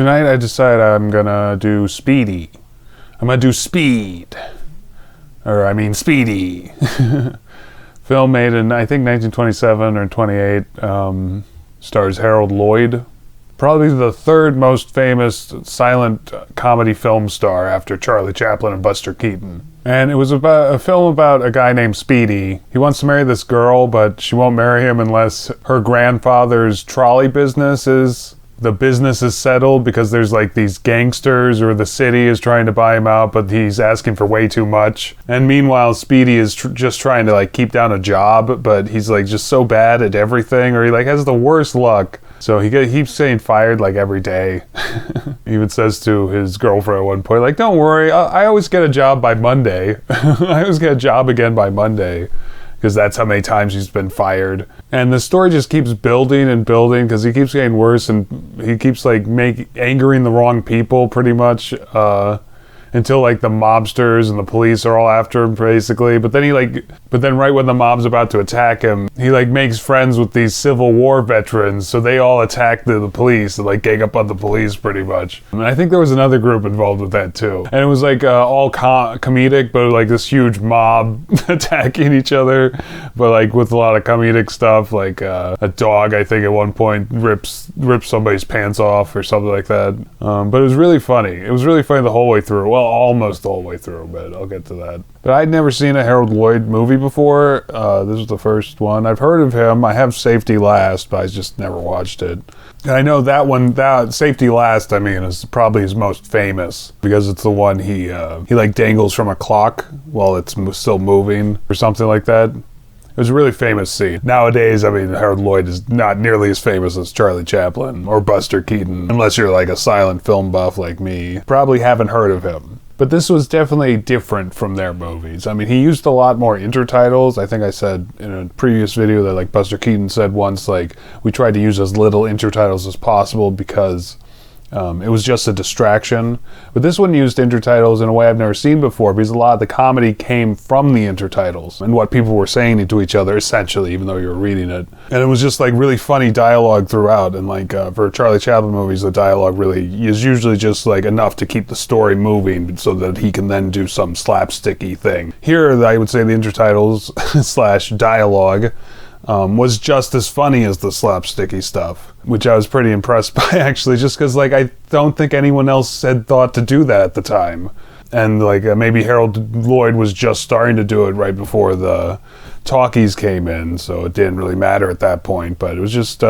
Tonight I decided I'm gonna do Speedy. I'm gonna do Speed. Speedy. Film made in, I think, 1927 or 28. Stars Harold Lloyd. Probably the third most famous silent comedy film star after Charlie Chaplin and Buster Keaton. And it was about a film about a guy named Speedy. He wants to marry this girl, but she won't marry him unless her grandfather's trolley business is settled, because there's like these gangsters, or the city is trying to buy him out, but he's asking for way too much. And meanwhile, Speedy is just trying to like keep down a job, but he's like just so bad at everything, or he like has the worst luck. So he keeps getting fired like every day. He even says to his girlfriend at one point, like, don't worry, I always get a job by Monday. I always get a job again by Monday. Because that's how many times he's been fired. And the story just keeps building and building, because he keeps getting worse, and he keeps like angering the wrong people pretty much, until like the mobsters and the police are all after him basically. But then right when the mob's about to attack him, he like makes friends with these Civil War veterans, so they all attack the police and like gang up on the police pretty much. And I think there was another group involved with that too. And it was like all comedic, but like this huge mob attacking each other, but like with a lot of comedic stuff, like a dog I think at one point rips somebody's pants off or something like that. But it was really funny. It was really funny the whole way through. Well, almost the whole way through, but I'll get to that. But I'd never seen a Harold Lloyd movie before. This was the first one. I've heard of him. I have Safety Last, but I just never watched it. And I know that Safety Last, is probably his most famous, because it's the one he like dangles from a clock while it's still moving or something like that. It was a really famous scene. Nowadays, Harold Lloyd is not nearly as famous as Charlie Chaplin or Buster Keaton, unless you're like a silent film buff like me. Probably haven't heard of him. But this was definitely different from their movies. He used a lot more intertitles. I think I said in a previous video that like Buster Keaton said once, like, we tried to use as little intertitles as possible because it was just a distraction. But this one used intertitles in a way I've never seen before, because a lot of the comedy came from the intertitles and what people were saying to each other, essentially, even though you were reading it. And it was just like really funny dialogue throughout. And like for Charlie Chaplin movies, the dialogue really is usually just like enough to keep the story moving so that he can then do some slapsticky thing. Here, I would say the intertitles / dialogue was just as funny as the slapsticky stuff, which I was pretty impressed by, actually, just because like I don't think anyone else had thought to do that at the time. And like maybe Harold Lloyd was just starting to do it right before the talkies came in, so it didn't really matter at that point. But it was just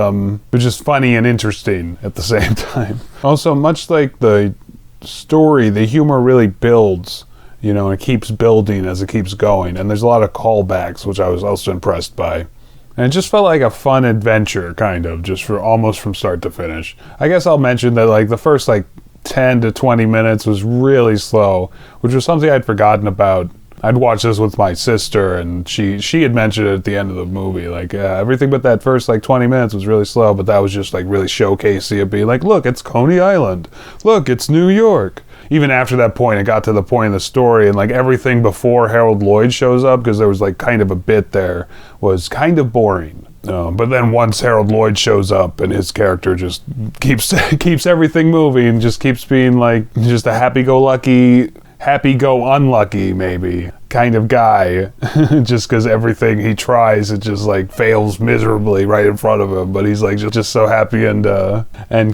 funny and interesting at the same time. Also, much like the story, the humor really builds, and it keeps building as it keeps going. And there's a lot of callbacks, which I was also impressed by. And it just felt like a fun adventure, kind of, just almost from start to finish. I guess I'll mention that like the first like 10 to 20 minutes was really slow, which was something I'd forgotten about. I'd watched this with my sister, and she had mentioned it at the end of the movie. Like, everything but that first like 20 minutes was really slow, but that was just like really showcasey of being like, look, it's Coney Island. Look, it's New York. Even after that point, it got to the point in the story, and like everything before Harold Lloyd shows up, because there was like kind of a bit there, was kind of boring. But then once Harold Lloyd shows up, and his character just keeps everything moving, just keeps being like just a happy-go-unlucky maybe kind of guy, just because everything he tries, it just like fails miserably right in front of him. But he's like just so happy and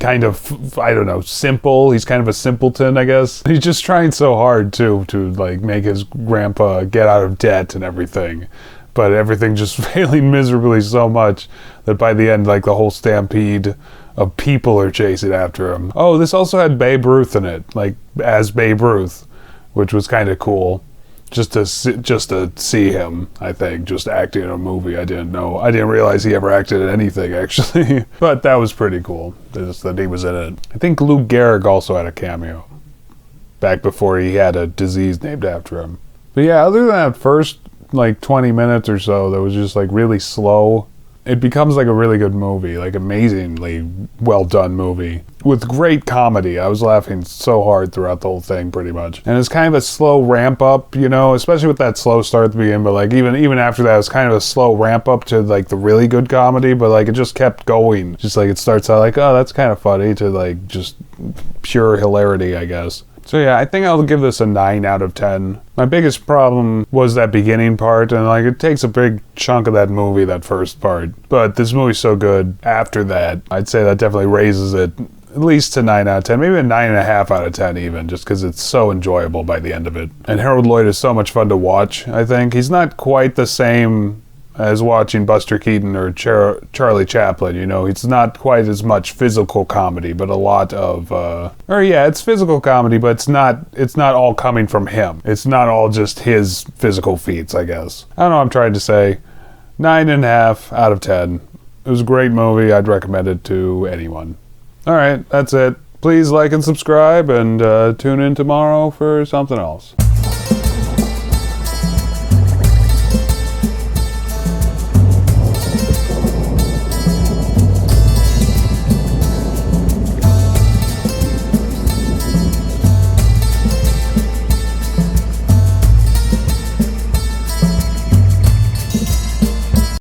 kind of, I don't know, simple. He's kind of a simpleton, I guess. He's just trying so hard too to like make his grandpa get out of debt and everything, but everything just failing miserably so much that by the end, like the whole stampede of people are chasing after him. Oh, this also had Babe Ruth in it, like as Babe Ruth, which was kind of cool. Just to see him, I think, just acting in a movie. I didn't realize he ever acted in anything, actually. But that was pretty cool, just that he was in it. I think Lou Gehrig also had a cameo, back before he had a disease named after him. But yeah, other than that first, like, 20 minutes or so, that was just, like, really slow. it becomes like a really good movie, like amazingly well done movie with great comedy. I was laughing so hard throughout the whole thing pretty much. And it's kind of a slow ramp up, you know, especially with that slow start at the beginning, but like even after that, it was kind of a slow ramp up to like the really good comedy, but like it just kept going. Just like it starts out like, oh, that's kind of funny, to like just pure hilarity, I guess. So yeah, I think I'll give this a 9 out of 10. My biggest problem was that beginning part, and like it takes a big chunk of that movie, that first part. But this movie's so good after that, I'd say that definitely raises it at least to 9 out of 10, maybe a 9.5 out of 10 even, just because it's so enjoyable by the end of it. And Harold Lloyd is so much fun to watch, I think. He's not quite the same as watching Buster Keaton or Charlie Chaplin, you know. It's not quite as much physical comedy, but a lot of, it's physical comedy, but it's not all coming from him. It's not all just his physical feats, I guess. I don't know what I'm trying to say. 9.5 out of 10. It was a great movie. I'd recommend it to anyone. Alright, that's it. Please like and subscribe, and tune in tomorrow for something else.